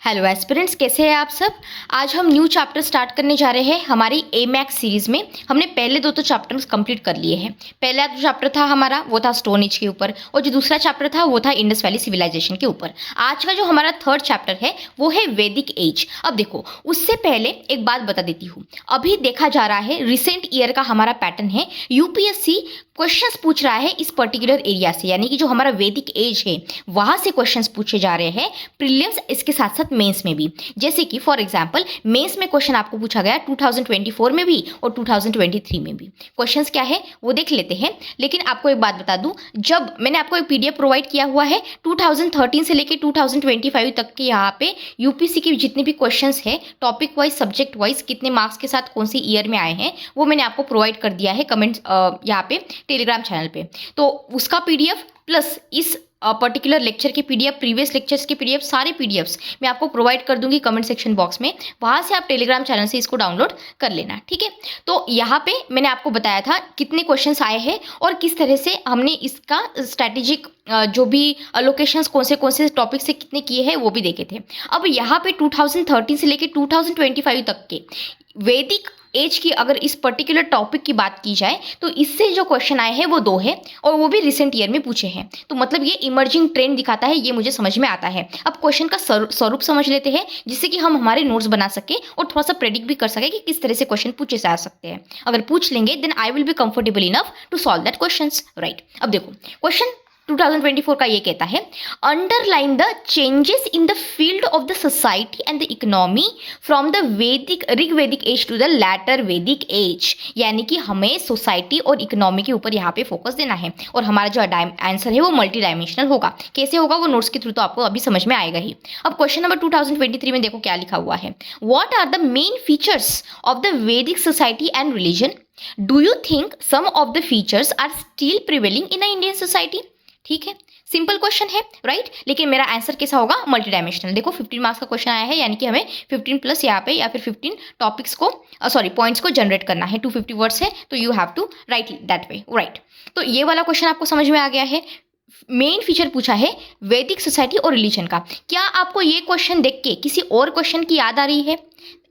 Hello aspirants, कैसे हैं आप सब। आज हम न्यू चैप्टर स्टार्ट करने जा रहे हैं हमारी ए मैक्स सीरीज़ में। हमने पहले दो चैप्टर्स कंप्लीट कर लिए हैं। पहला जो चैप्टर था हमारा वो था स्टोन एज के ऊपर, और जो दूसरा चैप्टर था वो था इंडस वैली सिविलाइजेशन के ऊपर। आज का जो हमारा थर्ड चैप्टर है वो है वैदिक एज। अब देखो, उससे पहले एक बात बता देती हूँ। अभी देखा जा रहा है रिसेंट ईयर का हमारा पैटर्न है, यूपीएससी क्वेश्चंस पूछ रहा है इस पर्टिकुलर एरिया से, यानी कि जो हमारा वैदिक एज है वहां से क्वेश्चंस पूछे जा रहे हैं प्रीलिम्स, इसके साथ साथ मेंस में भी। जैसे कि फॉर एग्जांपल मेंस में क्वेश्चन आपको पूछा गया 2024 में भी और 2023 में भी। क्वेश्चंस क्या है वो देख लेते हैं। लेकिन आपको एक बात बता दूं, जब मैंने आपको एक पीडीएफ प्रोवाइड किया हुआ है 2013 से लेकर 2025 तक के, यहाँ पे यूपीसी के जितने भी क्वेश्चंस है टॉपिक वाइज सब्जेक्ट वाइज कितने मार्क्स के साथ कौन सी ईयर में आए हैं वो मैंने आपको प्रोवाइड कर दिया है कमेंट्स यहाँ पे टेलीग्राम चैनल पे। तो उसका पीडीएफ प्लस इस पर्टिकुलर लेक्चर की पीडीएफ, प्रीवियस लेक्चर्स की पीडीएफ, सारे पीडीएफ्स मैं आपको प्रोवाइड कर दूंगी कमेंट सेक्शन बॉक्स में। वहां से आप टेलीग्राम चैनल से इसको डाउनलोड कर लेना, ठीक है। तो यहाँ पे मैंने आपको बताया था कितने क्वेश्चंस आए हैं और किस तरह से हमने इसका स्ट्रैटेजिक जो भी अलोकेशंस कौन से टॉपिक से कितने किए हैं वो भी देखे थे। अब यहाँ पे 2013 से लेकर 2025 तक के वैदिक एज की अगर इस पर्टिकुलर टॉपिक की बात की जाए तो इससे जो क्वेश्चन आए हैं वो दो है और वो भी रिसेंट ईयर में पूछे हैं। तो मतलब ये इमर्जिंग ट्रेंड दिखाता है, ये मुझे समझ में आता है। अब क्वेश्चन का स्वरूप समझ लेते हैं जिससे कि हम हमारे नोट्स बना सके और थोड़ा सा प्रेडिक्ट भी कर सके कि किस तरह से क्वेश्चन पूछे जा सकते हैं। अगर पूछ लेंगे then I will be comfortable enough to solve that questions, right. अब देखो क्वेश्चन 2024 का ये कहता है, underline the changes in the field of the society and the economy from the Rig Vedic age to the later Vedic age. यानी कि हमें society और इकोनॉमी के ऊपर यहाँ पे फोकस देना है और हमारा जो आंसर है वो मल्टी डायमेंशनल होगा। कैसे होगा वो नोट्स के थ्रू तो आपको अभी समझ में आएगा ही। अब क्वेश्चन नंबर 2023 में देखो क्या लिखा हुआ है, what are the main features of the Vedic society and religion? Do you think some of the features are still prevailing in a Indian society? ठीक है, सिंपल क्वेश्चन है, राइट। लेकिन मेरा आंसर कैसा होगा? Multi dimensional. देखो 15 मार्क्स का question आया है, यानी कि हमें 15 प्लस यहाँ पे या फिर 15 टॉपिक्स को पॉइंट्स को जनरेट करना है। 250 वर्ड्स है तो you have to write that way, right. तो ये वाला क्वेश्चन आपको समझ में आ गया है। मेन फीचर पूछा है वैदिक सोसाइटी और रिलीजन का। क्या आपको ये क्वेश्चन देख के किसी और क्वेश्चन की याद आ रही है?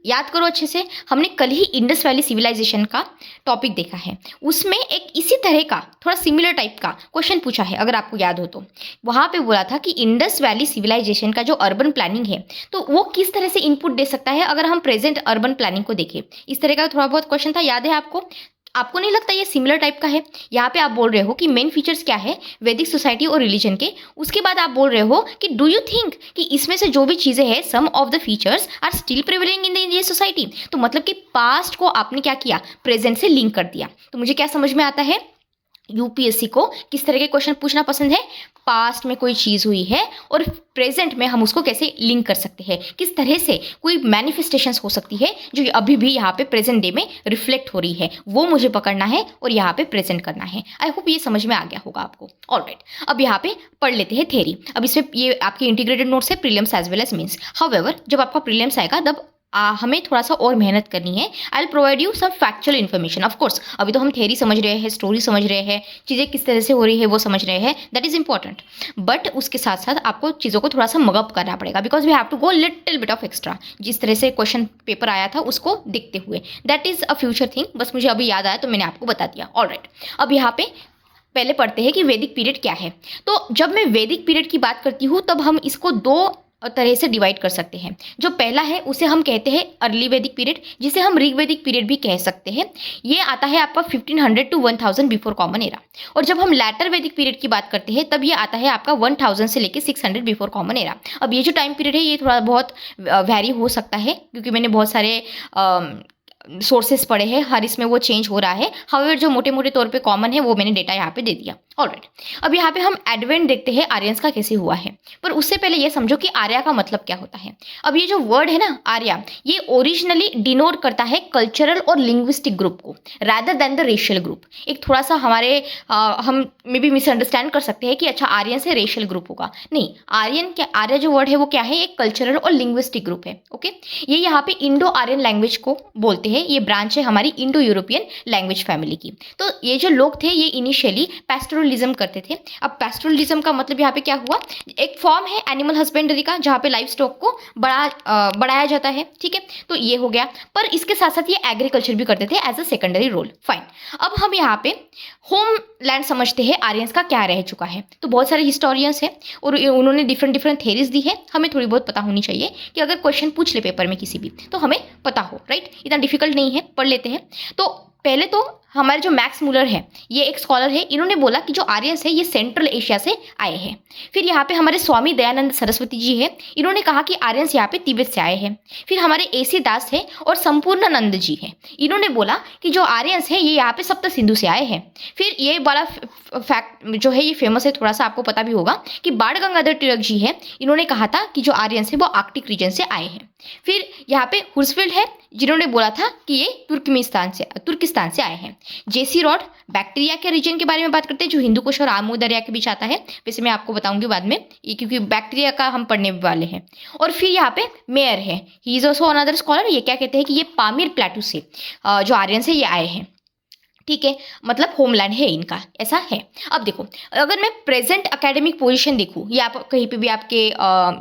याद करो अच्छे से। हमने कल ही इंडस वैली सिविलाइजेशन का टॉपिक देखा है, उसमें एक इसी तरह का थोड़ा सिमिलर टाइप का क्वेश्चन पूछा है, अगर आपको याद हो तो। वहाँ पे बोला था कि इंडस वैली सिविलाइजेशन का जो अर्बन प्लानिंग है तो वो किस तरह से इनपुट दे सकता है अगर हम प्रेजेंट अर्बन प्लानिंग को देखें। इस तरह का थोड़ा बहुत क्वेश्चन था, याद है आपको? आपको नहीं लगता ये सिमिलर टाइप का है? यहाँ पे आप बोल रहे हो कि मेन फीचर्स क्या है वैदिक सोसाइटी और रिलीजन के, उसके बाद आप बोल रहे हो कि डू यू थिंक कि इसमें से जो भी चीज़ें हैं some of the features are still prevailing in the Indian society. तो मतलब कि पास्ट को आपने क्या किया, प्रेजेंट से लिंक कर दिया। तो मुझे क्या समझ में आता है, यूपीएससी को किस तरह के क्वेश्चन पूछना पसंद है, पास्ट में कोई चीज़ हुई है और प्रेजेंट में हम उसको कैसे लिंक कर सकते हैं, किस तरह से कोई मैनिफेस्टेशंस हो सकती है जो अभी भी यहाँ पे प्रेजेंट डे में रिफ्लेक्ट हो रही है, वो मुझे पकड़ना है और यहाँ पे प्रेजेंट करना है। आई होप ये समझ में आ गया होगा आपको। ऑलराइट, अब यहाँ पे पढ़ लेते हैं थ्योरी। अब इसमें ये आपके इंटीग्रेटेड नोट्स है prelims as well as mains. However जब आपका प्रीलिम्स आएगा तब हमें थोड़ा सा और मेहनत करनी है। I will provide you some factual information. Of course अभी तो हम थ्योरी समझ रहे हैं, स्टोरी समझ रहे हैं, चीज़ें किस तरह से हो रही है वो समझ रहे हैं, दैट इज़ इंपॉर्टेंट। बट उसके साथ साथ आपको चीज़ों को थोड़ा सा मगअप करना पड़ेगा, because we have to go little bit of extra. जिस तरह से क्वेश्चन पेपर आया था उसको देखते हुए, that is a future thing. बस मुझे अभी याद आया तो मैंने आपको बता दिया। ऑलराइट, अब यहाँ पे पहले पढ़ते हैं कि वैदिक पीरियड क्या है। तो जब मैं वैदिक पीरियड की बात करती हूँ तब हम इसको दो तरह से डिवाइड कर सकते हैं। जो पहला है उसे हम कहते हैं अर्ली वैदिक पीरियड, जिसे हम ऋग वैदिक पीरियड भी कह सकते हैं। ये आता है आपका 1500 टू 1000 बिफोर कॉमन एरा। और जब हम लैटर वैदिक पीरियड की बात करते हैं तब ये आता है आपका 1000 से लेकर 600 बिफोर कॉमन एरा। अब ये जो टाइम पीरियड है ये थोड़ा बहुत वैरी हो सकता है क्योंकि मैंने बहुत सारे सोर्सेस पढ़े हैं, हर इसमें वो चेंज हो रहा है। हाउएवर जो मोटे मोटे तौर पे कॉमन है वो मैंने डेटा यहाँ पे दे दिया। ऑलराइट, अब यहाँ पे हम एडवेंट देखते हैं आर्यंस का कैसे हुआ है, पर उससे पहले ये समझो कि आर्या का मतलब क्या होता है। अब ये जो वर्ड है ना आर्या, ये ओरिजिनली डिनोट करता है कल्चरल और लिंग्विस्टिक ग्रुप को rather than the racial group. एक थोड़ा सा हमारे हम मे बी मिसअंडरस्टैंड कर सकते हैं कि अच्छा आर्यन से रेशियल ग्रुप होगा, नहीं। आर्यन क्या, आर्या जो वर्ड है वो क्या है, एक कल्चरल और लिंग्विस्टिक ग्रुप है। ओके, ये यहाँ पे इंडो आर्यन लैंग्वेज को बोलते हैं, ये ब्रांच है हमारी इंडो यूरोपियन लैंग्वेज फैमिली की। तो ये जो लोग थे ये इनिशियली पैस्टोरल पैस्टोरलिज्म करते थे। अब पैस्टोरलिज्म का मतलब यहाँ पे क्या हुआ, एक फॉर्म है एनिमल हस्बेंड्री का जहाँ पे लाइफ स्टॉक को बढ़ाया जाता है, ठीक है, तो ये हो गया। पर इसके साथ साथ ये एग्रीकल्चर भी करते थे as a secondary role. Fine, अब हम यहाँ पे होम लैंड समझते हैं आर्यंस का क्या रह चुका है। तो बहुत सारे हिस्टोरियंस हैं और उन्होंने डिफरेंट डिफरेंट थेरीज दी है, हमें थोड़ी बहुत पता होनी चाहिए कि अगर क्वेश्चन पूछ ले पेपर में किसी भी तो हमें पता हो, राइट। इतना डिफिकल्ट नहीं है, पढ़ लेते हैं। तो पहले तो हमारे जो मैक्स मुलर है, ये एक स्कॉलर है, इन्होंने बोला कि जो आर्यंस है ये सेंट्रल एशिया से आए हैं। फिर यहाँ पे हमारे स्वामी दयानंद सरस्वती जी है, इन्होंने कहा कि आर्यंस यहाँ पे तिब्बत से आए हैं। फिर हमारे एसी दास है और संपूर्णानंद जी है, इन्होंने बोला कि जो आर्यंस है ये यहाँ पे सप्त सिंधु से आए हैं। फिर ये बड़ा फैक्ट जो है ये फेमस है, थोड़ा सा आपको पता भी होगा कि बाण गंगाधर तिलक जी है, इन्होंने कहा था कि जो आर्यंस है वो आर्कटिक रीजन से आए हैं। फिर यहाँ पे हुर्सफील्ड है, जिन्होंने बोला था कि ये तुर्किस्तान से आए हैं। जेसी रॉड बैक्टीरिया के रीजन के बारे में बात करते हैं जो हिंदू कुश और आमू दरिया के बीच आता है, वैसे मैं आपको बताऊंगी बाद में, ये क्योंकि बैक्टीरिया का हम पढ़ने वाले हैं। और फिर यहाँ पे मेयर है, he is also another scholar, ये क्या कहते हैं कि ये पामीर प्लेटू से जो आर्यंस है ये आए हैं, ठीक है, मतलब होमलैंड है इनका, ऐसा है। अब देखो, अगर मैं प्रेजेंट एकेडमिक पोजीशन देखूँ या आप कहीं पे भी आपके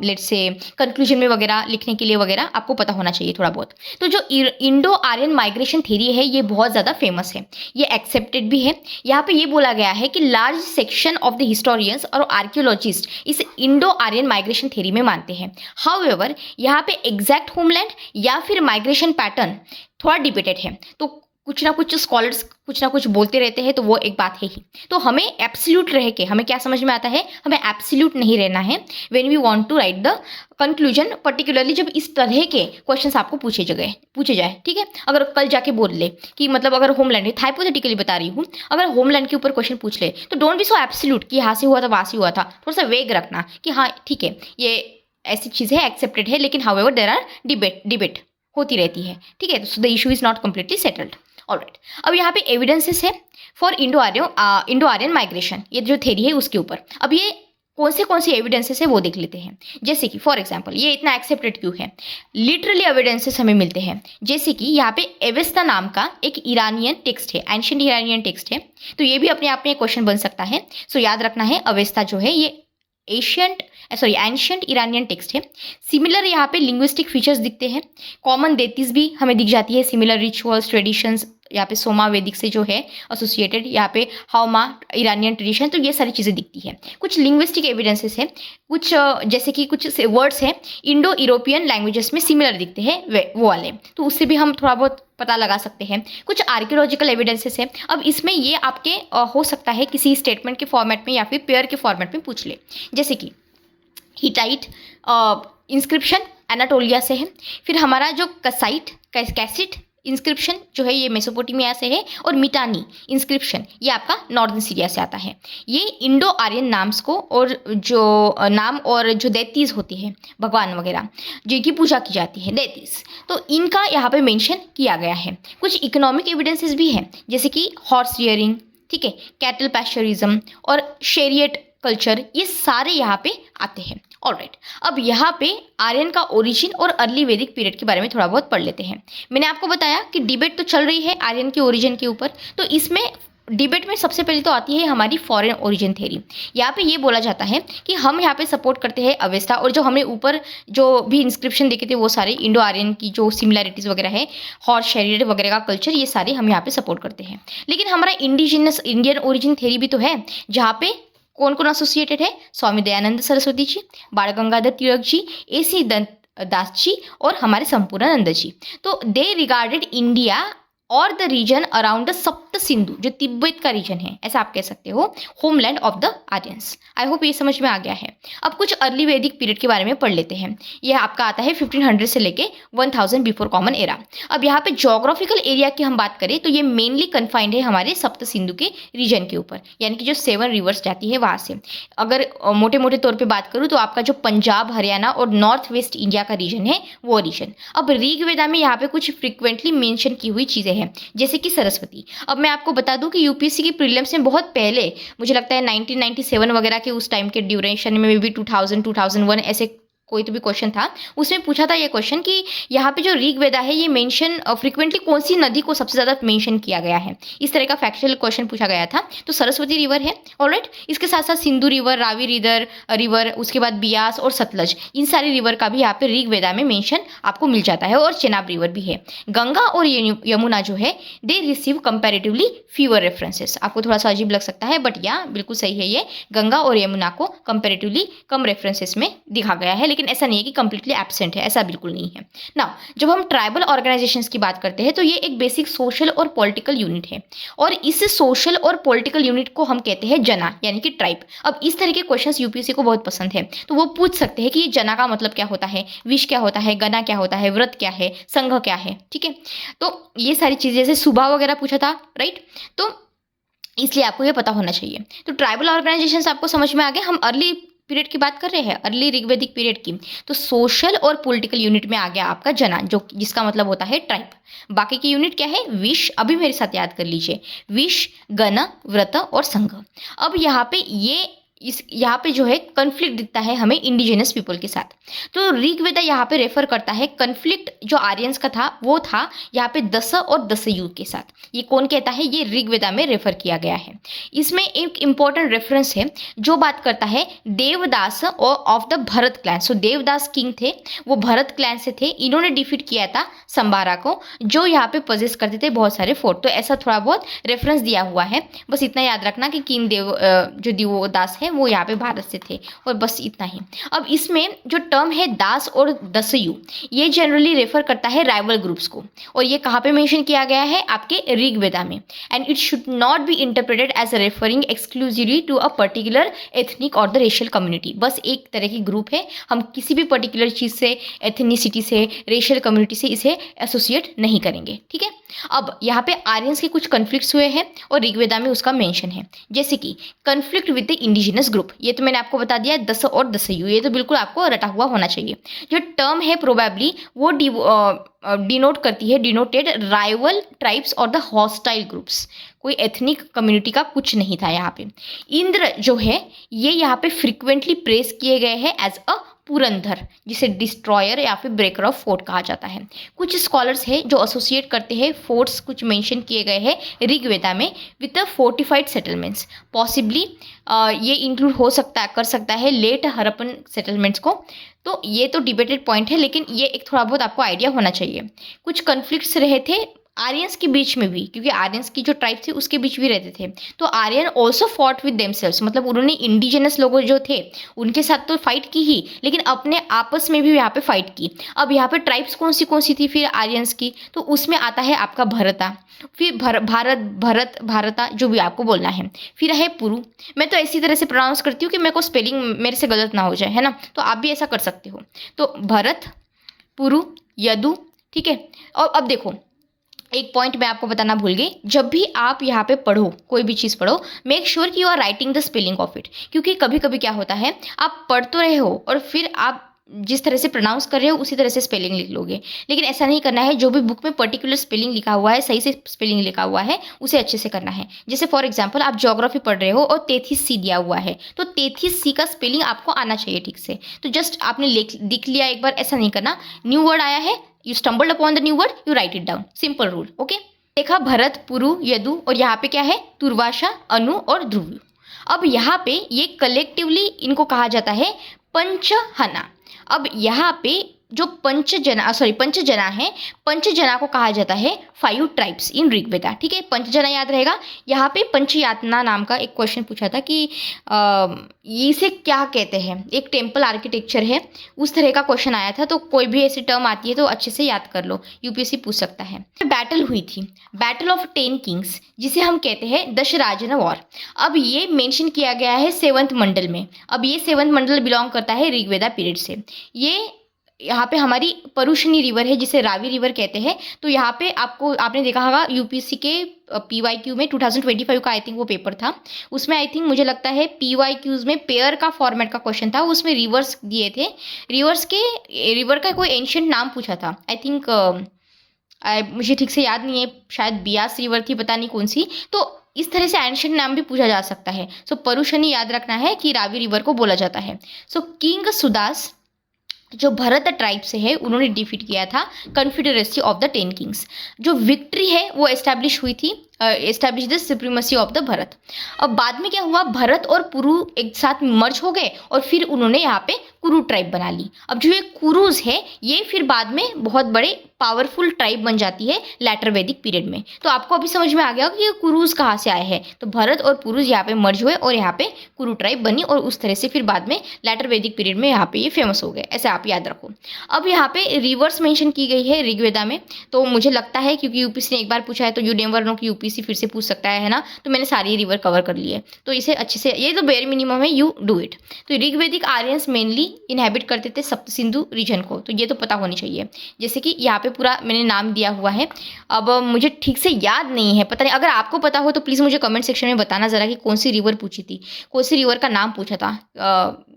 लेट्स से कंक्लूजन में वगैरह लिखने के लिए वगैरह आपको पता होना चाहिए थोड़ा बहुत। तो जो इंडो आर्यन माइग्रेशन थ्योरी है ये बहुत ज़्यादा फेमस है, ये एक्सेप्टेड भी है। यहाँ पे ये बोला गया है कि large section of the historians और आर्कियोलॉजिस्ट इस इंडो आर्यन माइग्रेशन थ्योरी में मानते हैं। हाउएवर यहाँ पे एग्जैक्ट होमलैंड या फिर माइग्रेशन पैटर्न थोड़ा डिबेटेड है, तो कुछ ना कुछ स्कॉलर्स कुछ ना कुछ बोलते रहते हैं, तो वो एक बात है ही। तो हमें एब्सोल्यूट रह के हमें क्या समझ में आता है, हमें एब्सोल्यूट नहीं रहना है when we want to write the conclusion, particularly जब इस तरह के क्वेश्चंस आपको पूछे जाए, ठीक है। अगर कल जाके बोल ले कि मतलब अगर होमलैंड है, हाइपोथेटिकली बता रही हूँ, अगर होमलैंड के ऊपर क्वेश्चन पूछ ले तो डोंट बी सो एब्सोल्यूट कि यहाँ से हुआ था वहाँ से हुआ था, थोड़ा सा वेग रखना कि हाँ ठीक है ये ऐसी चीज़ है, एक्सेप्टेड है, लेकिन हाउएवर देयर आर डिबेट होती रहती है, ठीक है। So the issue is not completely settled. Alright, अब यहाँ पे एविडेंसेस है फॉर इंडो आर्यन माइग्रेशन, ये जो थ्योरी है उसके ऊपर। अब ये कौन से एविडेंसेस है वो देख लेते हैं। जैसे कि फॉर एग्जांपल ये इतना एक्सेप्टेड क्यों है, लिटरली एविडेंसेस हमें मिलते हैं। जैसे कि यहाँ पे एवेस्ता नाम का एक ईरानियन टेक्स्ट है, एंशिएंट ईरानियन टेक्स्ट है, तो ये भी अपने आप में एक क्वेश्चन बन सकता है। सो याद रखना है, अवेस्ता जो है ये एंशिएंट ईरानियन टेक्स्ट है। सिमिलर यहाँ पे लिंग्विस्टिक फीचर्स दिखते हैं, कॉमन देतीस भी हमें दिख जाती है, सिमिलर रिचुअल्स ट्रेडिशंस, यहाँ पे सोमा वैदिक से जो है एसोसिएटेड, यहाँ पे हाउमा ईरानियन ट्रेडिशन, तो ये सारी चीज़ें दिखती है। कुछ लिंग्विस्टिक एविडेंसेस है, कुछ जैसे कि कुछ वर्ड्स हैं इंडो यूरोपियन लैंग्वेजेस में सिमिलर दिखते हैं वो वाले, तो उससे भी हम थोड़ा बहुत पता लगा सकते हैं। कुछ आर्कियोलॉजिकल एविडेंसेस है। अब इसमें ये आपके हो सकता है किसी स्टेटमेंट के फॉर्मेट में या फिर पेयर के फॉर्मेट में पूछ ले, जैसे कि हिटाइट इंस्क्रिप्शन एनाटोलिया से है, फिर हमारा जो कैसिट इंस्क्रिप्शन जो है ये मेसोपोटामिया से है, और मिटानी इंस्क्रिप्शन ये आपका नॉर्दर्न सीरिया से आता है। ये इंडो आर्यन नाम्स को और जो नाम और जो दैतीज होती है भगवान वगैरह जिनकी पूजा की जाती है दैतीज, तो इनका यहाँ पे मेंशन किया गया है। कुछ इकोनॉमिक एविडेंसेस भी हैं, जैसे कि हॉर्स रियरिंग, ठीक है, कैटल पैस्चरिज्म और शेरियट कल्चर, ये सारे यहाँ पे आते हैं। ऑलराइट, अब यहाँ पे आर्यन का ओरिजिन और अर्ली वैदिक पीरियड के बारे में थोड़ा बहुत पढ़ लेते हैं। मैंने आपको बताया कि डिबेट तो चल रही है आर्यन के ओरिजिन के ऊपर, तो इसमें डिबेट में सबसे पहले तो आती है हमारी फॉरेन ओरिजिन थ्योरी। यहाँ पे ये बोला जाता है कि हम यहाँ पे सपोर्ट करते हैं अवेस्ता, और जो हमने ऊपर जो भी इंस्क्रिप्शन देखे थे वो सारे इंडो आर्यन की जो सिमिलैरिटीज़ वगैरह है, हॉर्स शेरियट वगैरह का कल्चर, ये सारे हम यहाँ पे सपोर्ट करते हैं। लेकिन हमारा इंडिजिनस इंडियन ओरिजिन थ्योरी भी तो है, जहाँ पे कौन कौन एसोसिएटेड है, स्वामी दयानंद सरस्वती जी, बाण गंगाधर तिलक जी, एसी दास जी और हमारे संपूर्णानंद जी। तो दे रिगार्डेड इंडिया और द रीजन अराउंड द सप्त सिंधु, जो तिब्बत का रीजन है, ऐसा आप कह सकते हो, homeland of the Aryans. I hope ये समझ में आ गया है। अब कुछ अर्ली वैदिक पीरियड के बारे में पढ़ लेते हैं। यह आपका आता है 1500 से लेके 1000 बिफोर कॉमन एरा। अब यहाँ पे जोग्राफिकल एरिया की हम बात करें तो ये मेनली कन्फाइंड है हमारे सप्त सिंधु के रीजन के ऊपर, यानी कि जो 7 रिवर्स जाती है वहाँ से। अगर मोटे मोटे तौर पर बात करूँ तो आपका जो पंजाब, हरियाणा और नॉर्थ वेस्ट इंडिया का रीजन है वो रीजन। अब ऋग्वेदा में यहाँ पे कुछ फ्रिक्वेंटली मेंशन की हुई चीज़ें हैं, जैसे कि सरस्वती। अब मैं आपको बता दूं कि यूपीएससी की प्रीलिम्स में बहुत पहले, मुझे लगता है 1997 वगैरह के उस टाइम के ड्यूरेशन में, मे बी 2000 2001 ऐसे कोई तो भी क्वेश्चन था, उसमें पूछा था ये क्वेश्चन कि यहाँ पे जो ऋग्वेदा है ये मेंशन फ्रिक्वेंटली कौन सी नदी को सबसे ज़्यादा मेंशन किया गया है, इस तरह का फैक्चुअल क्वेश्चन पूछा गया था। तो सरस्वती रिवर है, ऑलराइट। इसके साथ साथ सिंधु रिवर, रावी रिवर, उसके बाद बियास और सतलज, इन सारी रिवर का भी यहाँ पे ऋग्वेदा में मेंशन आपको मिल जाता है, और चेनाब रिवर भी है। गंगा और यमुना जो है they receive comparatively fever references. आपको थोड़ा सा अजीब लग सकता है, बट या बिल्कुल सही है, ये गंगा और यमुना को कंपेरेटिवली कम रेफरेंसेस में दिखा गया है, लेकिन ऐसा नहीं है कि कंप्लीटली एब्सेंट है, ऐसा बिल्कुल नहीं है ना। जब हम ट्राइबल ऑर्गेनाइजेशंस की बात करते हैं तो ये एक बेसिक सोशल और पॉलिटिकल यूनिट है, और इस सोशल और पॉलिटिकल यूनिट को हम कहते हैं जना, यानी कि ट्राइब। अब इस तरह के क्वेश्चंस यूपीएससी को बहुत पसंद है, तो वो पूछ सकते हैं कि ये जना का मतलब क्या होता है, विश क्या होता है, गना क्या होता है, व्रत क्या है, संघ क्या है, ठीक है। तो ये सारी चीजें, जैसे सुबह वगैरह पूछा था, राइट, तो इसलिए आपको ये पता होना चाहिए। तो ट्राइबल ऑर्गेनाइजेशंस आपको समझ में आ गए। हम अर्ली पीरियड की बात कर रहे हैं, अर्ली ऋग्वेदिक पीरियड की, तो सोशल और पॉलिटिकल यूनिट में आ गया आपका जना, जो जिसका मतलब होता है ट्राइब। बाकी की यूनिट क्या है, विश, अभी मेरे साथ याद कर लीजिए, विश, गण, व्रत और संघ। अब यहाँ पे यहाँ पे जो है कन्फ्लिक्ट दिखता है हमें इंडिजिनस पीपल के साथ। तो ऋग्वेदा यहाँ पे रेफर करता है कन्फ्लिक्ट जो आर्यंस का था, वो था यहाँ पे दस और दस्यु के साथ। ये कौन कहता है, ये ऋग्वेदा में रेफर किया गया है। इसमें एक इंपॉर्टेंट रेफरेंस है जो बात करता है देवदास और of the Bharat clan. So Devdas king थे, वो भरत क्लैन से थे, इन्होंने डिफीट किया था संबारा को, जो यहाँ पे पोजेस करते थे बहुत सारे फोर्ट। तो ऐसा थोड़ा बहुत रेफरेंस दिया हुआ है, बस इतना याद रखना कि किंग जो देवदास है वो यहाँ पे भारत से थे, और बस इतना ही। अब इसमें जो टर्म है दास और दस्यु, ये जनरली रेफर करता है राइवल ग्रुप्स को, और ये कहाँ पे मेंशन किया गया है, आपके ऋग्वेदा में। And it should not be interpreted as referring exclusively to a particular ethnic or the racial community. बस एक तरह की ग्रुप है, हम किसी भी पर्टिकुलर चीज़ से, एथनिसिटी से, रेशियल कम्युनिटी से इसे एसोसिएट नहीं करेंगे, ठीक है। अब यहाँ पे आर्यंस के कुछ कन्फ्लिक्ट्स हुए हैं और ऋग्वेदा में उसका मेंशन है, जैसे कि conflict with the indigenous group, ये तो मैंने आपको बता दिया, दस और दस्यु, ये तो बिल्कुल आपको रटा हुआ होना चाहिए। जो टर्म है प्रोबेबली वो डिनोटेड राइवल ट्राइब्स और द हॉस्टाइल ग्रुप्स, कोई एथनिक कम्युनिटी का कुछ नहीं था यहाँ पे। इंद्र जो है ये यहाँ पे फ्रिक्वेंटली प्रेस किए गए हैं एज अ पुरंदर, जिसे डिस्ट्रॉयर या फिर ब्रेकर ऑफ फोर्ट कहा जाता है। कुछ स्कॉलर्स हैं जो एसोसिएट करते हैं फोर्ट्स, कुछ मेंशन किए गए हैं ऋग्वेदा में, with the fortified settlements. Possibly ये इंक्लूड हो सकता है, कर सकता है लेट हरप्पन सेटलमेंट्स को। तो ये तो डिबेटेड पॉइंट है, लेकिन ये एक थोड़ा बहुत आपको आइडिया होना चाहिए। कुछ कन्फ्लिक्ट्स रहे थे आर्यंस के बीच में भी, क्योंकि आर्यंस की जो ट्राइब थी उसके बीच भी रहते थे। तो Aryan also fought with themselves, मतलब उन्होंने इंडिजिनस लोगों जो थे उनके साथ तो फाइट की ही, लेकिन अपने आपस में भी यहाँ पे फाइट की। अब यहाँ पे ट्राइब्स कौन सी थी फिर आर्यंस की, तो उसमें आता है आपका भरता, फिर भारता जो भी आपको बोलना है, फिर है पुरु। मैं तो ऐसी तरह से प्रोनाउंस करती हूँ कि मेरे को स्पेलिंग मेरे से गलत ना हो जाए, है ना, तो आप भी ऐसा कर सकते हो। तो भरत, पुरु, यदु, ठीक है। और अब देखो एक पॉइंट मैं आपको बताना भूल गई, जब भी आप यहाँ पे पढ़ो, कोई भी चीज़ पढ़ो, मेक श्योर कि you are writing the spelling of it. क्योंकि कभी कभी क्या होता है, आप पढ़ तो रहे हो और फिर आप जिस तरह से प्रोनाउंस कर रहे हो उसी तरह से स्पेलिंग लिख लोगे, लेकिन ऐसा नहीं करना है। जो भी बुक में पर्टिकुलर स्पेलिंग लिखा हुआ है, सही से स्पेलिंग लिखा हुआ है, उसे अच्छे से करना है। जैसे फॉर एग्जांपल आप ज्योग्राफी पढ़ रहे हो और 33C दिया हुआ है, तो 33C का स्पेलिंग आपको आना चाहिए ठीक से। तो जस्ट आपने लिख लिया एक बार, ऐसा नहीं करना। न्यू वर्ड आया है, you stumbled upon the new word, you right it down, simple rule, okay. देखा भरत, पुरु, यदु, और यहाँ पे क्या है, तुर्वाशा, अनु और ध्रुव। अब यहाँ पे ये कलेक्टिवली इनको कहा जाता है पंचहना। अब यहाँ पे जो पंचजना है, पंचजना को कहा जाता है 5 ट्राइब्स इन ऋग्वेदा, ठीक है। पंचजना याद रहेगा। यहाँ पे पंचयातना नाम का एक क्वेश्चन पूछा था कि इसे क्या कहते हैं, एक टेम्पल आर्किटेक्चर है, उस तरह का क्वेश्चन आया था। तो कोई भी ऐसी टर्म आती है तो अच्छे से याद कर लो, यूपीएससी पूछ सकता है। बैटल हुई थी, बैटल ऑफ 10 किंग्स, जिसे हम कहते हैं दशराजन वॉर। अब ये मेंशन किया गया है 7th मंडल में। अब ये 7th मंडल बिलोंग करता है ऋग्वेदा पीरियड से। ये यहाँ पे हमारी परुशनी रिवर है, जिसे रावी रिवर कहते हैं। तो यहाँ पे आपने देखा होगा यूपीएससी के PYQ में 2025 का आई थिंक वो पेपर था, उसमें आई थिंक मुझे लगता है PYQs में पेयर का फॉर्मेट का क्वेश्चन था, उसमें रिवर्स दिए थे। रिवर का कोई एंशिएंट नाम पूछा था, आई थिंक मुझे ठीक से याद नहीं है, शायद बियास रिवर थी, पता नहीं कौन सी। तो इस तरह से एंशिएंट नाम भी पूछा जा सकता है। सो परुशनी याद रखना है कि रावी रिवर को बोला जाता है। सो किंग सुदास जो भरत ट्राइब से है उन्होंने डिफीट किया था कॉन्फेडरेसी ऑफ द 10 किंग्स। जो विक्ट्री है वो एस्टैब्लिश हुई थी, establish the supremacy of the Bharat. अब बाद में क्या हुआ, भरत और पुरु एक साथ मर्ज हो गए और फिर उन्होंने यहाँ पे कुरु ट्राइब बना ली। अब जो ये कुरुज है ये फिर बाद में बहुत बड़े पावरफुल ट्राइब बन जाती है लेटर वैदिक पीरियड में। तो आपको अभी समझ में आ गया कि ये कुरुज कहाँ से आए हैं। तो भरत और पुरुष यहाँ पे मर्ज हुए और यहाँ पे कुरु ट्राइब बनी और उस तरह से फिर बाद में लेटर वैदिक पीरियड में यहाँ पे ये फेमस हो गए, ऐसे आप याद रखो। अब यहाँ पे रिवर्स मेंशन की गई है ऋग्वेदा में, तो मुझे लगता है क्योंकि यूपीसी ने एक बार पूछा है तो यू नेवर नो कि यूपीसी फिर से पूछ सकता है ना, तो मैंने सारी रिवर कवर कर ली है, तो इसे अच्छे से, ये तो बेयर मिनिमम है, यू डू इट। तो ऋग्वेदिक आर्यंस मेनली इनहेबिट करते थे सप्त सिंधु रीजन को, तो ये तो पता होनी चाहिए। जैसे कि यहाँ पे पूरा मैंने नाम दिया हुआ है, अब मुझे ठीक से याद नहीं है, पता नहीं, अगर आपको पता हो तो प्लीज़ मुझे कमेंट सेक्शन में बताना ज़रा कि कौन सी रिवर पूछी थी, कौन सी रिवर का नाम पूछा था,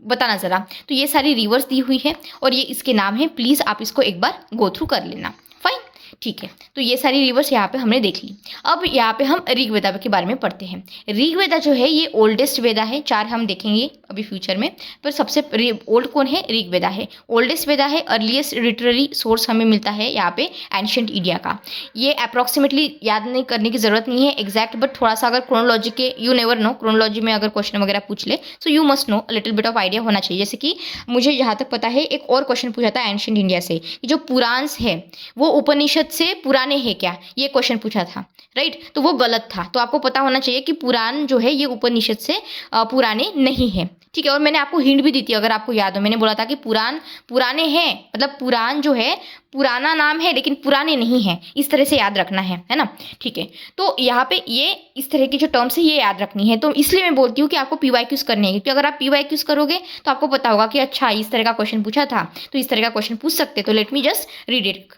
बताना ज़रा। तो ये सारी रिवर्स दी हुई है और ये इसके नाम है, प्लीज़ आप इसको एक बार गो थ्रू कर लेना। फाइन, ठीक है। तो ये सारी रिवर्स यहाँ पे हमने देख ली। अब यहाँ पे हम ऋग्वेदा के बारे में पढ़ते हैं। ऋग्वेदा जो है ये ओल्डेस्ट वेदा है, 4 हम देखेंगे अभी फ्यूचर में, पर सबसे ओल्ड कौन है, ऋग्वेदा है। ओल्डेस्ट वेदा है, अर्लीस्ट लिटरेरी सोर्स हमें मिलता है यहाँ पे एंशिएंट इंडिया का। ये अप्रॉक्सीमेटली याद नहीं करने की जरूरत नहीं है एग्जैक्ट, बट थोड़ा सा अगर क्रोनोलॉजी के, यू नेवर नो, क्रोनोलॉजी में अगर क्वेश्चन वगैरह पूछ ले so you must know, little bit of idea होना चाहिए। जैसे कि मुझे जहाँ तक पता है एक और क्वेश्चन पूछा था एंशिएंट इंडिया से, जो पुराण्स है वो उपनिषद से पुराने हैं क्या, ये क्वेश्चन पूछा था, राइट। तो वो गलत था, तो आपको पता होना चाहिए कि पुराण जो है ये उपनिषद से पुराने नहीं है, ठीक है। और मैंने आपको हिंट भी दी थी, अगर आपको याद हो, मैंने बोला था कि पुराण पुराने हैं, मतलब पुराण जो है पुराना नाम है लेकिन पुराने नहीं हैं, इस तरह से याद रखना है ना, ठीक है। तो यहाँ पे ये इस तरह की जो टर्म्स है ये याद रखनी है, तो इसलिए मैं बोलती हूँ कि आपको पीवाईक्यूज करने हैं, क्योंकि अगर आप पीवाईक्यूज करोगे तो आपको पता होगा कि अच्छा इस तरह का क्वेश्चन पूछा था तो इस तरह का क्वेश्चन पूछ सकते, तो let me just read it,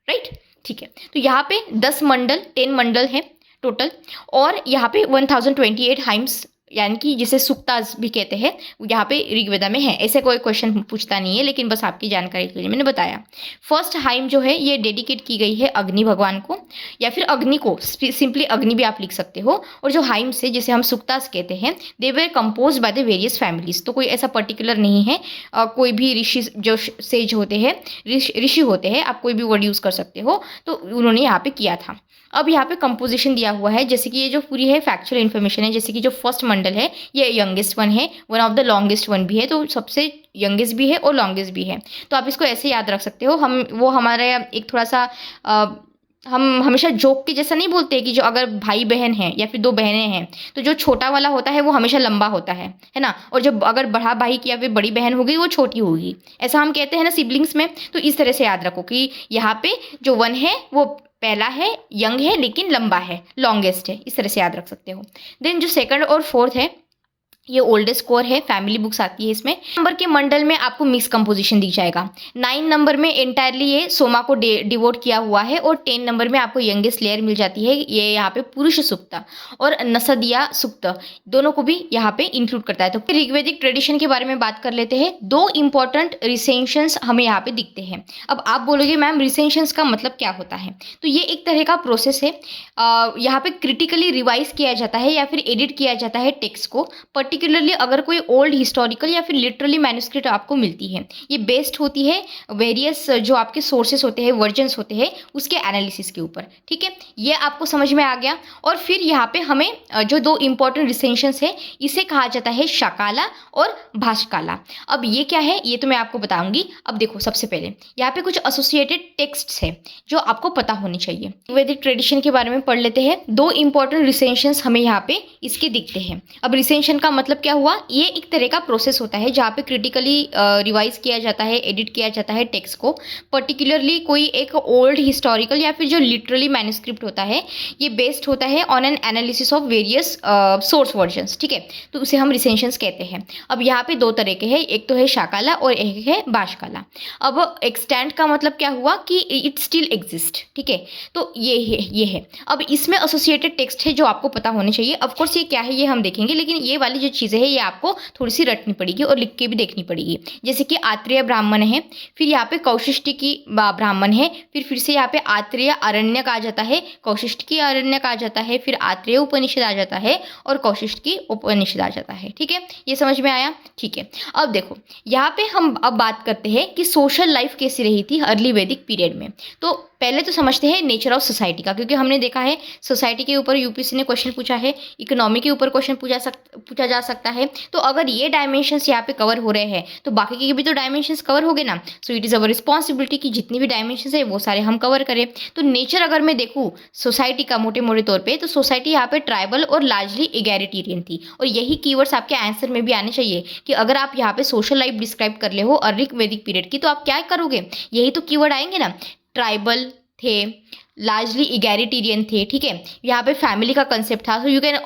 right, ठीक है। तो यहाँ पे 10 मंडल 10 मंडल है टोटल, और यहाँ पे 1028 हाइम्स यानी कि जिसे सुक्ताज भी कहते हैं यहाँ पे ऋग्वेदा में है। ऐसे कोई क्वेश्चन पूछता नहीं है, लेकिन बस आपकी जानकारी के लिए मैंने बताया। फर्स्ट हाइम जो है ये डेडिकेट की गई है अग्नि भगवान को, या फिर अग्नि को, सिंपली अग्नि भी आप लिख सकते हो। और जो हाइम्स है जिसे हम सुक्ताज कहते हैं, they were compose by the various families, तो कोई ऐसा पर्टिकुलर नहीं है, कोई भी ऋषि जो सेज होते हैं, ऋषि होते हैं, आप कोई भी वर्ड यूज़ कर सकते हो, तो उन्होंने यहाँ पे किया था। अब यहाँ पे कंपोजिशन दिया हुआ है, जैसे कि ये जो पूरी है फैक्चुअल इन्फॉर्मेशन है, जैसे कि जो फर्स्ट मंडल है ये यंगेस्ट वन है, one of the longest one भी है, तो सबसे यंगेस्ट भी है और लॉन्गेस्ट भी है, तो आप इसको ऐसे याद रख सकते हो। वो हमारे एक थोड़ा सा हम हमेशा जोक के जैसा नहीं बोलते कि जो अगर भाई बहन है या फिर 2 बहनें हैं तो जो छोटा वाला होता है वो हमेशा लंबा होता है ना, और जो अगर बड़ा भाई की या फिर बड़ी बहन होगी वो छोटी होगी, ऐसा हम कहते हैं ना सिबलिंग्स में। तो इस तरह से याद रखो कि यहाँ पे जो 1 है वो पहला है, यंग है लेकिन लंबा है, लॉन्गेस्ट है, इस तरह से याद रख सकते हो। देन जो सेकंड और फोर्थ है ये ओल्डेस्ट कोर है, फैमिली बुक्स आती है इसमें। नंबर के मंडल में आपको मिक्स कंपोजिशन दिख जाएगा। 9 नंबर में एंटायरली ये सोमा को डिवोट किया हुआ है, और 10 नंबर में आपको यंगेस्ट लेयर मिल जाती है, ये यहाँ पे पुरुष सुक्त और नसदिया सुक्त दोनों को भी यहाँ पे इंक्लूड करता है। तो ऋग्वेदिक ट्रेडिशन के बारे में बात कर लेते हैं। 2 इंपॉर्टेंट रिसेंशंस हमें यहाँ पे दिखते हैं। अब आप बोलोगे मैम रिसेंशंस का मतलब क्या होता है, तो ये एक तरह का प्रोसेस है, यहाँ पे क्रिटिकली रिवाइज किया जाता है या फिर एडिट किया जाता है टेक्स्ट को, पर्टिकुलरली अगर कोई ओल्ड हिस्टोरिकल या फिर लिटरली मैन्युस्क्रिप्ट आपको मिलती है। ये बेस्ड होती है वेरियस जो आपके सोर्सेस होते हैं, वर्जन्स होते हैं, उसके एनालिसिस के ऊपर, ठीक है। ये आपको समझ में आ गया। और फिर यहाँ पे हमें जो 2 इंपॉर्टेंट रिसेंशंस है इसे कहा जाता है शाकाला और भाषकाला। अब ये क्या है ये तो मैं आपको बताऊंगी। अब देखो सबसे पहले यहाँ पे कुछ एसोसिएटेड टेक्स्ट्स है जो आपको पता होनी चाहिए। वैदिक ट्रेडिशन के बारे में पढ़ लेते हैं। 2 इंपॉर्टेंट रिसेंशंस हमें यहाँ पे इसके दिखते हैं। अब रिसेंशन का मतलब क्या हुआ, ये एक तरह का प्रोसेस होता है जहाँ पे क्रिटिकली रिवाइज किया जाता है, एडिट किया जाता है टेक्स्ट को, पर्टिकुलरली कोई एक ओल्ड हिस्टोरिकल या फिर जो लिटरली मैन्युस्क्रिप्ट होता है ये बेस्ड होता है on an analysis of various source versions, ठीक है। तो उसे हम रिसेंशंस कहते हैं। अब यहाँ पे 2 तरह के हैं, एक तो है शाकाला और एक है भाषकाला। अब एक्सटेंट का मतलब क्या हुआ कि इट स्टिल एग्जिस्ट, ठीक है। तो ये है। अब इसमें एसोसिएटेड टेक्स्ट है जो आपको पता होने चाहिए। ऑफकोर्स ये क्या है ये हम देखेंगे, लेकिन ये वाली जो चीज़ें हैं ये आपको थोड़ी सी रटनी पड़ेगी और लिख के भी देखनी पड़ेगी। जैसे कि आत्रेय ब्राह्मण है, फिर यहाँ पे कौशिष्टिकी ब्राह्मण है, फिर से यहाँ पे आत्रेय आरण्यक आ जाता है, कौशिष्टिकी आरण्यक आ जाता है, फिर आत्रेय उपनिषद आ जाता है और कौशिष्टिकी उपनिषद आ जाता है। ठीक है, ये समझ में आया? ठीक है, अब देखो यहाँ पे हम अब बात करते हैं कि सोशल लाइफ कैसी रही थी अर्ली वैदिक पीरियड में। तो पहले तो समझते हैं नेचर ऑफ सोसाइटी का, क्योंकि हमने देखा है सोसाइटी के ऊपर यूपीएससी ने क्वेश्चन पूछा है, इकोनॉमी के ऊपर क्वेश्चन पूछा जा सकता है। तो अगर ये डायमेंशंस यहाँ पे कवर हो रहे हैं तो बाकी के भी तो डायमेंशंस कवर हो गए ना। So it is our responsibility कि जितनी भी डायमेंशंस है वो सारे हम कवर करें। तो नेचर अगर मैं देखूँ सोसाइटी का मोटे मोटे तौर पर, तो सोसाइटी यहाँ पे ट्राइबल और लार्जली एगैरिटेरियन थी। और यही कीवर्ड्स आपके आंसर में भी आने चाहिए कि अगर आप यहाँ पे सोशल लाइफ डिस्क्राइब कर ले हो अर्ली वैदिक पीरियड की, तो आप क्या करोगे? यही तो कीवर्ड आएंगे ना। ट्राइबल थे, लार्जली इगैरिटेरियन थे, ठीक है। यहाँ पे फैमिली का कंसेप्ट था, so you can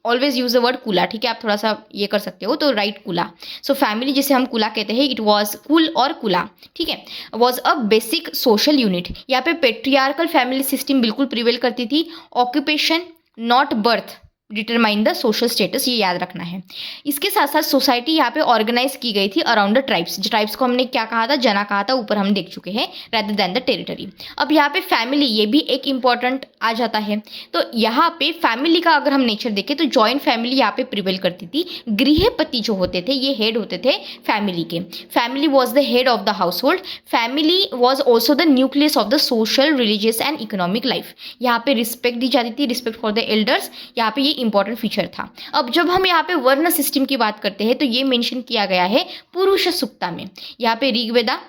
always use the word कुला, ठीक है। आप थोड़ा सा ये कर सकते हो, तो राइट कुला। सो फैमिली जिसे हम कुला कहते हैं, इट वॉज कुल और कुला, ठीक है, was a basic social unit. यहाँ पे पेट्रियार्कल फैमिली सिस्टम बिल्कुल प्रिवेल करती थी। Occupation not birth determine the social status, ये याद रखना है। इसके साथ साथ सोसाइटी यहाँ पे ऑर्गेनाइज की गई थी अराउंड द ट्राइब्स। ट्राइब्स को हमने क्या कहा था? जना कहा था, ऊपर हम देख चुके हैं, रेदर देन द टेरिटरी। अब यहाँ पे फैमिली, ये भी एक इंपॉर्टेंट आ जाता है। तो यहाँ पे फैमिली का अगर हम नेचर देखें तो जॉइंट फैमिली यहाँ पे प्रिवेल करती थी। गृहपति जो होते थे ये हेड होते थे फैमिली के। Family was the head of the house hold. Family was also the nucleus of the social, religious and economic life. यहाँ पे रिस्पेक्ट दी जाती थी, रिस्पेक्ट फॉर द एल्डर्स, यहाँ पे ये इंपॉर्टेंट फीचर था। अब जब हम यहाँ पे वर्ण सिस्टम की बात करते हैं तो ये मेंशन किया गया है पुरुष सुक्ता में। यहाँ पे ऋग्वेदा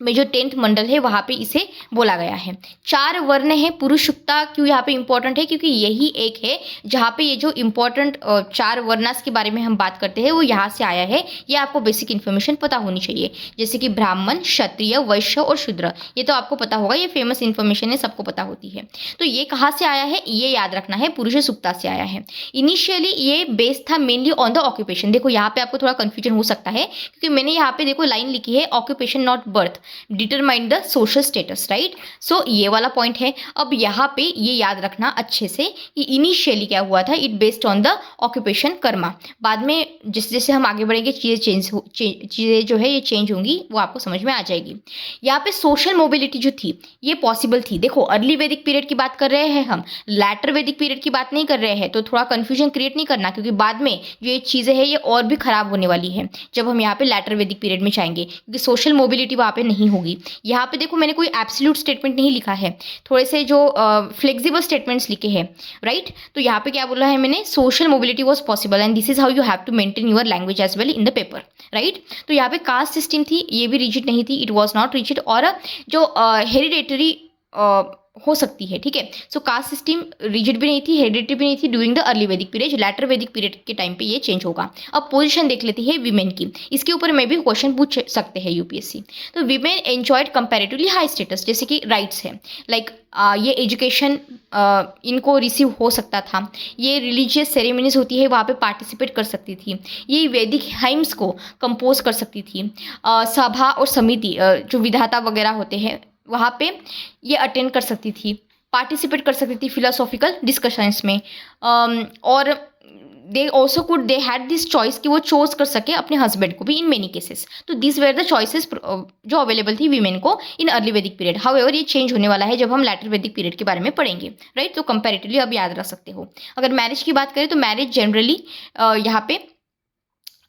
में जो 10th मंडल है वहाँ पे इसे बोला गया है। 4 वर्ण है। पुरुष सुक्ता क्यों यहाँ पे इंपॉर्टेंट है? क्योंकि यही एक है जहाँ पे ये जो इंपॉर्टेंट 4 वर्णास के बारे में हम बात करते हैं वो यहाँ से आया है। ये आपको बेसिक इन्फॉर्मेशन पता होनी चाहिए, जैसे कि ब्राह्मण, क्षत्रिय, वैश्य और शूद्र, ये तो आपको पता होगा, ये फेमस इन्फॉर्मेशन है, सबको पता होती है। तो ये कहाँ से आया है ये याद रखना है, पुरुष सुक्ता से आया है। इनिशियली ये बेस्ड था मेनली ऑन द ऑक्यूपेशन। देखो यहाँ पे आपको थोड़ा कन्फ्यूजन हो सकता है क्योंकि मैंने यहाँ पे देखो लाइन लिखी है occupation not birth determine the social status, right. So ये वाला पॉइंट है। अब यहाँ पे ये याद रखना अच्छे से कि इनिशियली क्या हुआ था, it based on the occupation Karma. बाद में जैसे जैसे हम आगे बढ़ेंगे चीज़ें जो है ये चेंज होंगी, वो आपको समझ में आ जाएगी। यहाँ पे सोशल मोबिलिटी जो थी ये पॉसिबल थी। देखो अर्ली वैदिक पीरियड की बात कर रहे हैं हम, लैटर वैदिक पीरियड की बात नहीं कर रहे हैं, तो थोड़ा कन्फ्यूजन क्रिएट नहीं करना क्योंकि बाद में जो ये चीज़ें हैं ये और भी खराब होने वाली है जब हम यहाँ पे लैटर वैदिक पीरियड में जाएंगे, क्योंकि सोशल मोबिलिटी वहाँ पे नहीं होगी। यहाँ पे देखो मैंने कोई एब्सोल्यूट स्टेटमेंट नहीं लिखा है, थोड़े से जो फ्लेक्सिबल स्टेटमेंट्स लिखे हैं, राइट। तो यहाँ पे क्या बोला है मैंने, social mobility was possible and this is how you have to maintain your language as well in the paper, right. तो यहाँ पे कास्ट सिस्टम थी, ये भी रिजिड नहीं थी, इट वॉज नॉट रिजिड। और जो हेरिडेटरी हो सकती है, ठीक है। सो कास्ट सिस्टम रिजिड भी नहीं थी, हेरिडिटरी भी नहीं थी ड्यूरिंग द अर्ली वैदिक पीरियड। लैटर वैदिक पीरियड के टाइम पे ये चेंज होगा। अब पोजीशन देख लेती है विमेन की, इसके ऊपर में भी क्वेश्चन पूछ सकते हैं यूपीएससी। तो women enjoyed comparatively high status, जैसे कि राइट्स है, लाइक ये एजुकेशन इनको रिसीव हो सकता था, ये रिलीजियस सेरेमनीज होती है वहाँ पे पार्टिसिपेट कर सकती थी, ये वैदिक हाइम्स को कंपोज कर सकती थी, सभा और समिति जो विधाता वगैरह होते हैं वहाँ पे ये अटेंड कर सकती थी, पार्टिसिपेट कर सकती थी फिलोसॉफिकल डिस्कशंस में। और they also could they had this choice कि वो चोज कर सके अपने हस्बैंड को भी इन मेनी केसेस। तो दिस वेर द चॉइसेस जो अवेलेबल थी वीमेन को इन अर्ली वैदिक पीरियड। हाउएवर ये चेंज होने वाला है जब हम लैटर वैदिक पीरियड के बारे में पढ़ेंगे, राइट। तो कंपैरेटिवली अब याद रख सकते हो। अगर मैरिज की बात करें तो मैरिज जनरली यहाँ पे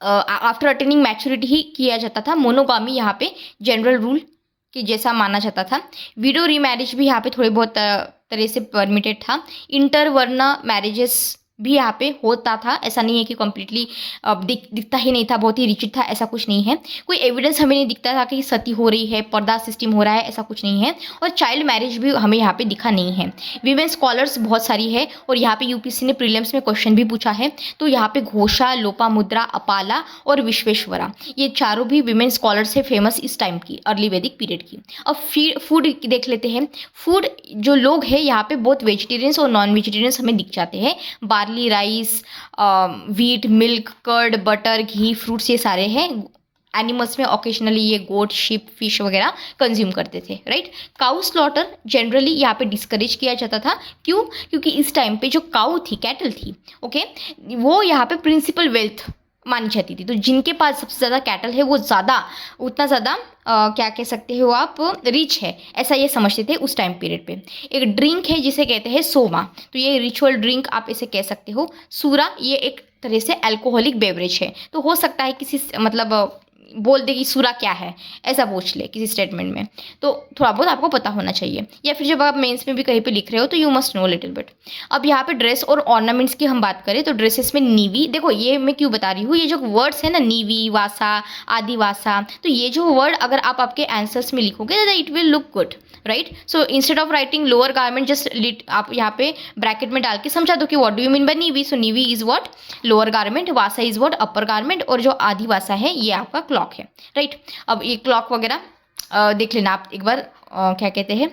आफ्टर अटेनिंग मैच्योरिटी ही किया जाता था। मोनोगामी यहाँ पे जनरल रूल कि जैसा माना जाता था। विडो रीमैरिज भी यहाँ पे थोड़े बहुत तरह से परमिटेड था। इंटरवर्ण मैरिजेस भी यहाँ पे होता था, ऐसा नहीं है कि कम्प्लीटली दिखता ही नहीं था, बहुत ही रिचिड था, ऐसा कुछ नहीं है। कोई एविडेंस हमें नहीं दिखता था कि सती हो रही है, पर्दा सिस्टम हो रहा है, ऐसा कुछ नहीं है। और चाइल्ड मैरिज भी हमें यहाँ पे दिखा नहीं है। वीमेन स्कॉलर्स बहुत सारी है और यहाँ पे यूपीएससी ने प्रीलिम्स में क्वेश्चन भी पूछा है। तो यहाँ पे घोषा, लोपामुद्रा, अपाला और विश्वेश्वरा, ये चारों भी वीमेन स्कॉलर्स है फेमस इस टाइम की, अर्ली वैदिक पीरियड की। अब फूड देख लेते हैं। फूड जो लोग हैं यहाँ पे बहुत वेजिटेरियंस और नॉन वेजिटेरियंस हमें दिख जाते हैं। Barley, rice, wheat, milk, curd, butter, ghee, fruits, ये सारे हैं एनिमल्स में ऑकेशनली ये गोट, शिप, फिश वगैरह कंज्यूम करते थे, राइट। काउ स्लॉटर जनरली यहाँ पे डिस्करेज किया जाता था। क्यों? क्योंकि इस टाइम पे जो काउ थी, कैटल थी, ओके, वो यहाँ पे प्रिंसिपल वेल्थ मानी जाती थी। तो जिनके पास सबसे ज़्यादा कैटल है वो उतना ज़्यादा क्या कह सकते हो आप, रिच है, ऐसा ये समझते थे उस टाइम पीरियड पे। एक ड्रिंक है जिसे कहते हैं सोमा, तो ये रिचुअल ड्रिंक आप इसे कह सकते हो। सूरा ये एक तरह से अल्कोहलिक बेवरेज है, तो हो सकता है किसी मतलब बोल दे कि सूरा क्या है, ऐसा पूछ ले किसी स्टेटमेंट में, तो थोड़ा बहुत आपको पता होना चाहिए। या फिर जब आप मेंस में भी कहीं पे लिख रहे हो तो you must know little bit. अब यहाँ पे ड्रेस और ऑर्नामेंट्स की हम बात करें तो ड्रेसेस में नीवी, देखो ये मैं क्यों बता रही हूँ, ये जो वर्ड्स है ना, नीवी, वासा, आदिवासा, तो ये जो वर्ड अगर आप आपके आंसर्स में लिखोगे तो it will look good, right. So instead of writing lower garment, just आप यहाँ पे ब्रैकेट में डाल के समझा दो कि what do you mean by nivi. So nivi is what lower garment, vasa is what upper garment, और जो आदिवासा है ये आपका क्लॉक है, राइट। अब ये क्लॉक वगैरह देख लेना आप एक बार, क्या कहते हैं,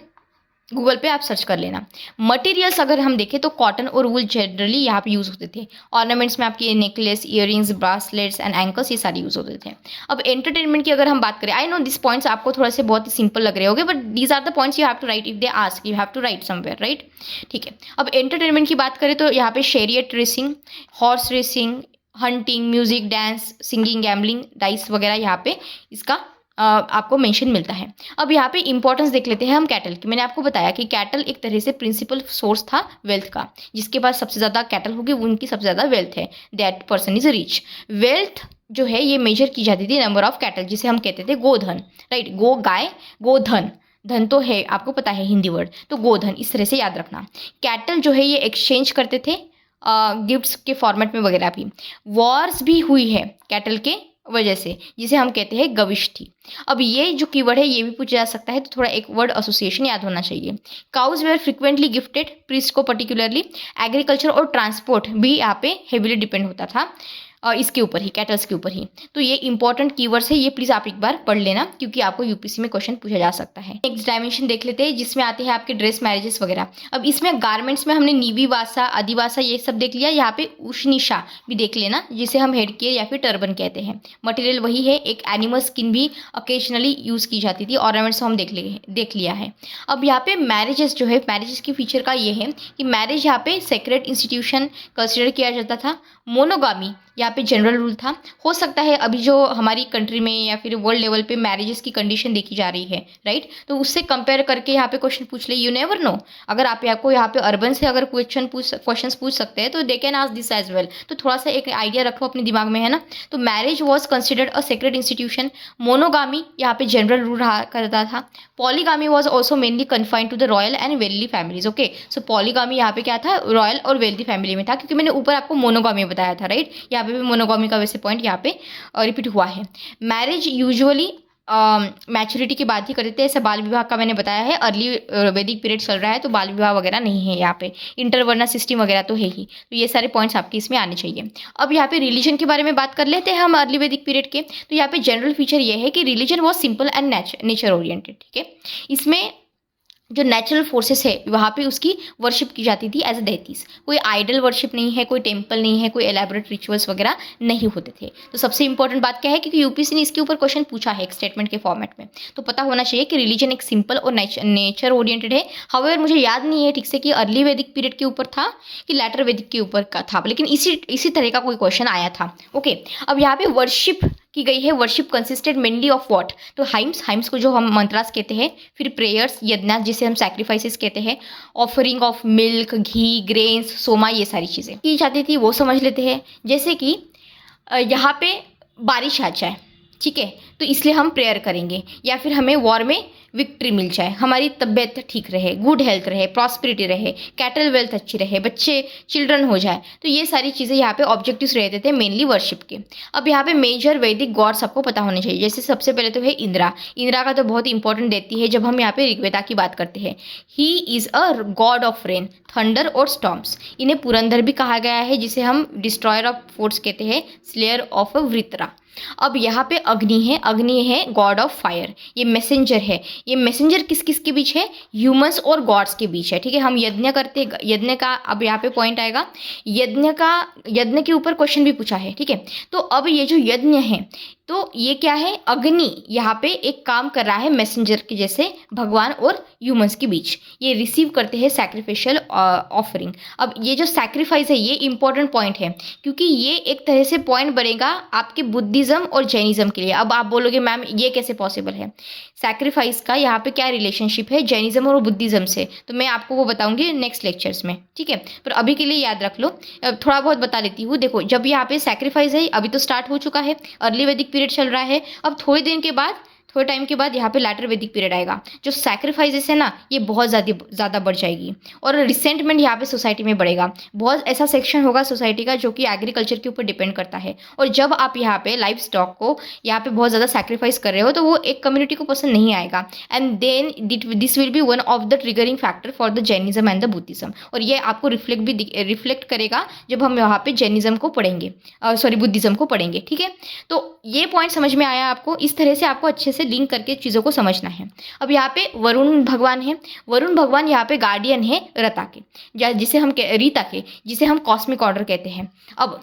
गूगल पे आप सर्च कर लेना। मटेरियल्स अगर हम देखें तो कॉटन और वूल जनरली यहाँ पे यूज़ होते थे। ऑर्नामेंट्स में आपके नेकलेस, ईयरिंग्स, ब्रासलेट्स एंड एंकल्स, ये सारे यूज़ होते थे। अब एंटरटेनमेंट की अगर हम बात करें, आई नो दिस पॉइंट्स आपको थोड़ा से बहुत ही सिंपल लग रहे होंगे, but these are the points you have to write if they ask, you have to write somewhere, right. ठीक है, अब एंटरटेनमेंट की बात करें तो यहाँ पे chariot racing, horse racing, hunting, music, dance, singing, gambling, dice वगैरह यहाँ पे इसका आपको मेंशन मिलता है। अब यहाँ पे इंपॉर्टेंस देख लेते हैं हम कैटल की। मैंने आपको बताया कि कैटल एक तरह से प्रिंसिपल सोर्स था वेल्थ का, जिसके पास सबसे ज़्यादा कैटल होगी उनकी सबसे ज़्यादा वेल्थ है, that person is rich. Wealth जो है ये मेजर की जाती थी नंबर ऑफ कैटल, जिसे हम कहते थे गोधन, राइट। गो गाय, गोधन, धन तो है आपको पता है हिंदी वर्ड, तो गोधन, इस तरह से याद रखना। कैटल जो है ये एक्सचेंज करते थे गिफ्ट्स के फॉर्मेट में वगैरह भी। वॉर्स भी हुई है कैटल के वजह से, जिसे हम कहते हैं गविश थी। अब ये जो कीवर्ड है ये भी पूछा जा सकता है, तो थोड़ा एक वर्ड एसोसिएशन याद होना चाहिए। Cows were frequently gifted, priest को पर्टिकुलरली। एग्रीकल्चर और ट्रांसपोर्ट भी यहाँ पे हेविली डिपेंड होता था इसके ऊपर ही, कैटल्स के ऊपर ही। तो ये इंपॉर्टेंट कीवर्ड्स है, ये प्लीज़ आप एक बार पढ़ लेना, क्योंकि आपको यूपीसी में क्वेश्चन पूछा जा सकता है। नेक्स्ट डायमेंशन देख लेते हैं, जिसमें आते हैं आपके ड्रेस, मैरिजेस वगैरह। अब इसमें गारमेंट्स में हमने नीवी, वासा, आदिवासा ये सब देख लिया। यहाँ पे उशनिशा भी देख लेना, जिसे हम हेड केयर या फिर टर्बन कहते हैं। मटेरियल वही है, एक एनिमल स्किन भी ओकेजनली यूज़ की जाती थी। ऑर्नामेंट्स हम देख लिया है। अब यहाँ पे मैरिजेस जो है, मैरिजेस की फीचर का ये है कि मैरिज यहाँ पे सेक्रेट इंस्टीट्यूशन कंसिडर किया जाता था। मोनोगामी यहाँ पे जनरल रूल था। हो सकता है अभी जो हमारी कंट्री में या फिर वर्ल्ड लेवल पे मैरिजेस की कंडीशन देखी जा रही है, राइट, तो उससे कंपेयर करके यहाँ पे क्वेश्चन पूछ ले, यू नेवर नो। अगर आप आपको यहाँ पे अर्बन से अगर क्वेश्चन पूछ सकते हैं तो they can ask this as well. तो थोड़ा सा एक आइडिया रखो अपने दिमाग में, है ना। तो marriage was considered a sacred institution. Monogamy यहाँ पे जनरल रूल रहा करता था। Polygamy was also mainly confined to the royal and wealthy families. Okay, so polygamy यहाँ पे क्या था, रॉयल और वेल्दी फैमिली में था, क्योंकि मैंने ऊपर आपको मोनोगामी बताया था, राइट। यहाँ पे भी मोनोगामी का वैसे पॉइंट यहाँ पे रिपीट हुआ है। मैरिज यूजुअली मैच्योरिटी के बाद ही करते थे, ऐसा बाल विवाह का मैंने बताया है। अर्ली वैदिक पीरियड चल रहा है तो बाल विवाह वगैरह नहीं है यहाँ पे। इंटरवर्ना सिस्टम वगैरह तो है ही, तो ये सारे पॉइंट्स आपके इसमें आने चाहिए। अब यहाँ पे रिलीजन के बारे में बात कर लेते हैं हम अर्ली वैदिक पीरियड के। तो यहाँ पे जनरल फीचर ये है कि religion was simple and nature oriented, ठीक है। इसमें जो नेचुरल फोर्सेस है वहाँ पे उसकी वर्शिप की जाती थी एज अ डेटीज। कोई आइडल वर्शिप नहीं है, कोई टेम्पल नहीं है, कोई एलैबोरेट रिचुअल्स वगैरह नहीं होते थे। तो सबसे इंपॉर्टेंट बात क्या है, क्योंकि यूपीसी ने इसके ऊपर क्वेश्चन पूछा है एक स्टेटमेंट के फॉर्मेट में, तो पता होना चाहिए कि रिलीजन एक सिंपल और नेचर ओरिएंटेड है। हाउएवर मुझे याद नहीं है ठीक से कि अर्ली वैदिक पीरियड के ऊपर था कि लेटर वैदिक के ऊपर का था, लेकिन इसी तरह का कोई क्वेश्चन आया था। ओके, अब यहाँ पे वर्शिप की गई है। Worship consisted mainly of what, तो हाइम्स को जो हम मंत्रास कहते हैं, फिर प्रेयर्स, यज्ञ जिसे हम सैक्रिफाइसेस कहते हैं, offering of milk, ghee, grains, Soma, ये सारी चीज़ें की जाती थी, वो समझ लेते हैं। जैसे कि यहाँ पे बारिश आ जाए, ठीक है, तो इसलिए हम प्रेयर करेंगे, या फिर हमें वॉर में विक्ट्री मिल जाए, हमारी तबीयत ठीक रहे, गुड हेल्थ रहे, प्रॉस्पेरिटी रहे, कैटल वेल्थ अच्छी रहे, बच्चे चिल्ड्रन हो जाए, तो ये सारी चीज़ें यहाँ पे ऑब्जेक्टिव्स रहते थे मेनली वर्शिप के। अब यहाँ पे मेजर वैदिक गॉड्स सबको पता होने चाहिए। जैसे सबसे पहले तो है इंद्रा। इंद्रा का तो बहुत इंपॉर्टेंट देती है जब हम यहाँ पे ऋग्वेदा की बात करते हैं। He is a God of rain, thunder और स्टॉर्म्स। इन्हें पुरंदर भी कहा गया है, जिसे हम डिस्ट्रॉयर ऑफ फोर्ट्स कहते हैं, स्लेयर ऑफ वृत्रा। अब यहाँ पे अग्नि है गॉड ऑफ फायर, ये मैसेंजर है। ये मैसेंजर किस किस के बीच है, ह्यूमंस और गॉड्स के बीच है, ठीक है। हम यज्ञ करते, यज्ञ का अब यहाँ पे पॉइंट आएगा, यज्ञ के ऊपर क्वेश्चन भी पूछा है, ठीक है। तो अब ये जो यज्ञ है तो ये क्या है, अग्नि यहाँ पे एक काम कर रहा है मैसेंजर के जैसे भगवान और ह्यूमंस के बीच। ये रिसीव करते हैं सैक्रिफिशियल ऑफरिंग। अब ये जो सैक्रिफाइस है ये इंपॉर्टेंट पॉइंट है, क्योंकि ये एक तरह से पॉइंट बनेगा आपके बुद्धिज़्म और जैनिज़्म के लिए। अब आप बोलोगे मैम ये कैसे पॉसिबल है, सैक्रिफाइस का यहाँ पे क्या रिलेशनशिप है जैनिज़्म और बुद्धिज़्म से, तो मैं आपको वो बताऊंगी नेक्स्ट लेक्चर्स में, ठीक है। पर अभी के लिए याद रख लो, थोड़ा बहुत बता लेती हूँ। देखो, जब यहाँ पे सैक्रिफाइस है, अभी तो स्टार्ट हो चुका है, अर्ली वैदिक पीरियड चल रहा है। अब थोड़े टाइम के बाद यहाँ पे लैटर वैदिक पीरियड आएगा। जो सैक्रिफाइसेस है ना, ये बहुत ज़्यादा बढ़ जाएगी और रिसेंटमेंट यहाँ पे सोसाइटी में बढ़ेगा। बहुत ऐसा सेक्शन होगा सोसाइटी का जो कि एग्रीकल्चर के ऊपर डिपेंड करता है, और जब आप यहाँ पे लाइफ स्टॉक को यहाँ पे बहुत ज़्यादा सैक्रिफाइस कर रहे हो तो वो एक कम्युनिटी को पसंद नहीं आएगा, and then this will be one of the triggering factor for the Jainism and the Buddhism. और ये आपको रिफ्लेक्ट करेगा जब हम यहाँ पे जैनिज्म को पढ़ेंगे, बुद्धिज्म को पढ़ेंगे, ठीक है। तो ये पॉइंट समझ में आया आपको, इस तरह से आपको अच्छे से लिंक करके चीज़ों को समझना है। अब यहाँ पे वरुण भगवान है, वरुण भगवान यहाँ पे गार्डियन है रीता के, जिसे हम कॉस्मिक ऑर्डर कहते हैं। अब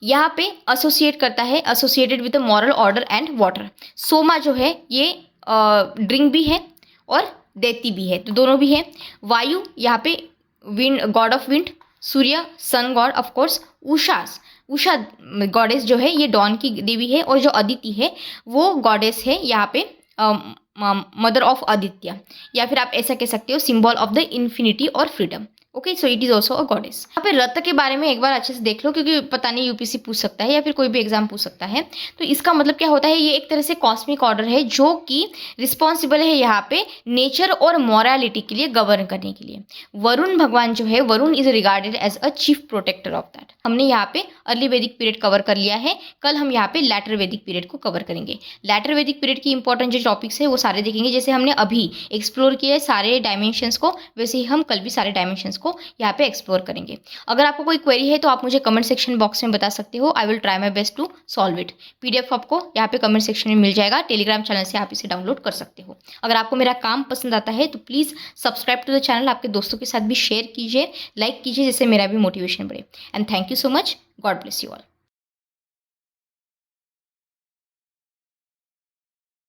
यहाँ पे associated with the moral order and water. Soma जो है ये ड्रिंक भी है और दैती भी है, तो दोनों भी है। वायु यहाँ पे wind, god of wind. Surya sun god of course. Usha goddess जो है ये डॉन की देवी है, और जो अदिति है वो गॉडेस है यहाँ पे मदर ऑफ आदित्य, या फिर आप ऐसा कह सकते हो सिंबल ऑफ द इन्फिनिटी और freedom. Okay, so it is also a goddess. यहाँ पे रत के बारे में एक बार अच्छे से देख लो, क्योंकि पता नहीं यूपीसी पूछ सकता है या फिर कोई भी एग्जाम पूछ सकता है। तो इसका मतलब क्या होता है, ये एक तरह से कॉस्मिक ऑर्डर है जो कि रिस्पॉन्सिबल है यहाँ पे नेचर और मॉरलिटी के लिए, गवर्न करने के लिए। वरुण भगवान जो है, Varuna is regarded as a chief protector of that. हमने यहाँ पे अर्ली वैदिक पीरियड कवर कर लिया है, कल हम यहाँ पे लैटर वैदिक पीरियड को कवर करेंगे। लैटर वैदिक पीरियड की इंपॉर्टेंट जो टॉपिक्स है वो सारे देखेंगे, जैसे हमने अभी एक्सप्लोर किए सारे डायमेंशंस को, वैसे ही हम कल भी सारे डायमेंशंस को यहाँ पे एक्सप्लोर करेंगे। अगर आपको कोई क्वेरी है तो आप मुझे कमेंट सेक्शन बॉक्स में बता सकते हो, I will try my best to solve it. PDF आपको यहाँ पे कमेंट सेक्शन में मिल जाएगा, टेलीग्राम चैनल से आप इसे डाउनलोड कर सकते हो। अगर आपको मेरा काम पसंद आता है तो please subscribe to the channel, आपके दोस्तों के साथ भी शेयर कीजिए, लाइक कीजिए, जिससे मेरा भी मोटिवेशन बढ़े। And thank you so much, God bless you all.